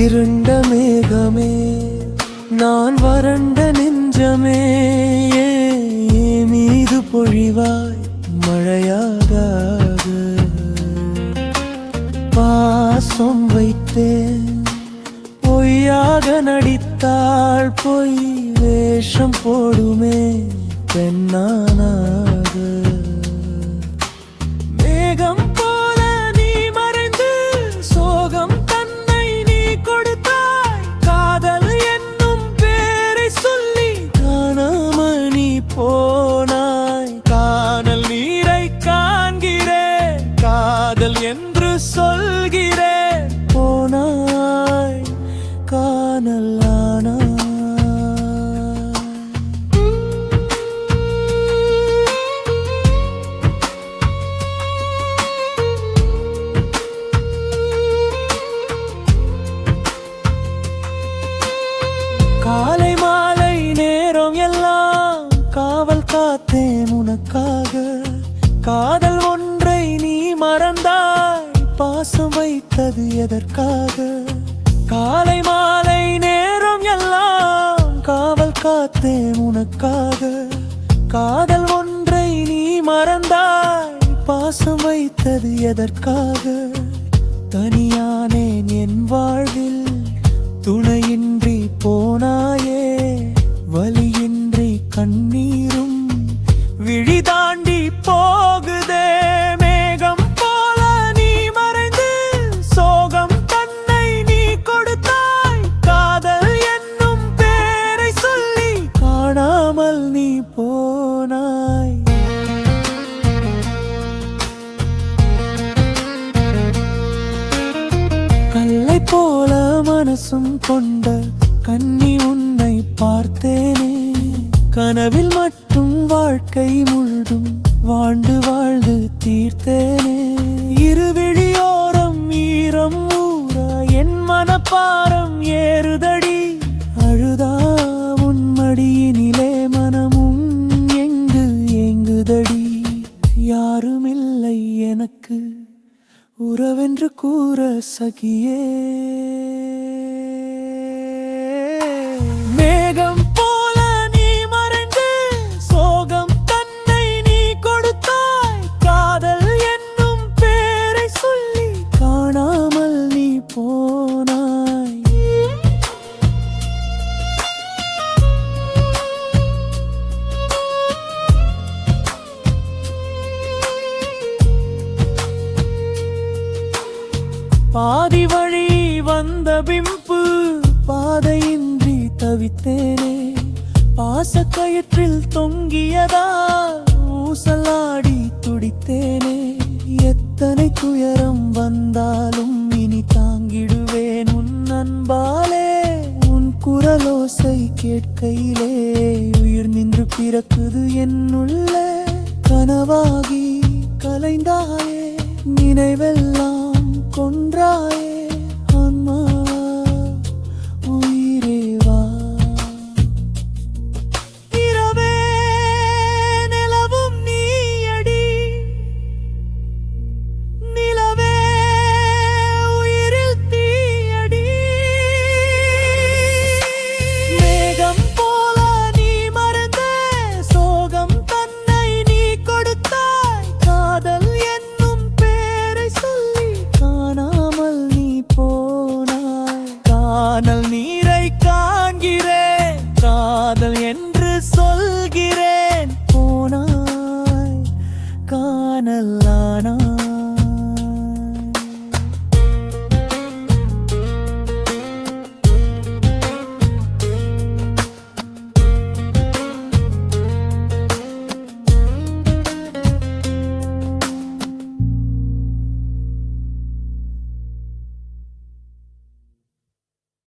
இருண்ட மேகமே நான் வறண்ட நெஞ்சமே மீது பொழிவாய் மழையாக பாசம் வைத்தேன் பொய்யாக நடித்தாள் பொய் வேஷம் போடுமே பெண்ணானாக மேகம் போல நீ மறைந்து சோகம் தன்னை நீ கொடுத்தாய் காதல் என்னும் பேரை சொல்லி காணாமல் நீ போனாய் காணல் நீரை காண்கிறேன் காதல் என்று சொல்கிறேன் போனாய் காணல் ஆனாய் காலை மாலை நேரம் எல்லாம் காவல் காத்தேன் உனக்காக காதல் ஒன்றை நீ மறந்தாய் பாசம் வைத்தது எதற்காக காலை மாலை நேரம் எல்லாம் காவல் காத்தேன் உனக்காக காதல் ஒன்றை நீ மறந்தாய் பாசம் வைத்தது எதற்காக தனியானேன் என் வாழ்வில் துணையின்றி போனாயே வலியின்றி கண்ணீரும் விழி தாண்டி போகுதே மேகம் போல நீ மறைந்து சோகம் தன்னை நீ கொடுத்தாய் காதல் என்னும் பேரை சொல்லி காணாமல் நீ போனாய் கல்லை போல மனசும் கொண்ட கன்னி உன்னை பார்த்தேனே கனவில் மட்டும் வாழ்க்கை முழுதும் வாழ்ந்து வாழ்ந்து தீர்த்தேனே இருவிழியோரம் ஈரம் ஊற என் மனப்பாரம் ஏறுதடி அழுதா உன் மடியினிலே மனமும் எங்கு ஏங்குதடி யாருமில்லை எனக்கு உறவென்று கூற சகியே மேகம் போல நீ மறைந்து சோகம் தன்னை நீ கொடுத்தாய் காதல் என்னும் பேரை சொல்லி காணாமல் நீ போனாய் பாதி வழி வந்த பிம்பு பாதையின்றி தவித்தேனே பாசக்கயிற்றில் தொங்கியதால் ஊசலாடி துடித்தேனே எத்தனை துயரம் வந்தாலும் இனி தாங்கிடுவேன் உன் அன்பாலே உன் குரலோசை கேட்கையிலே உயிர் நின்று பிறக்குது என்னுள்ளே கனவாகி கலைந்தாயே நினைவெல்லாம்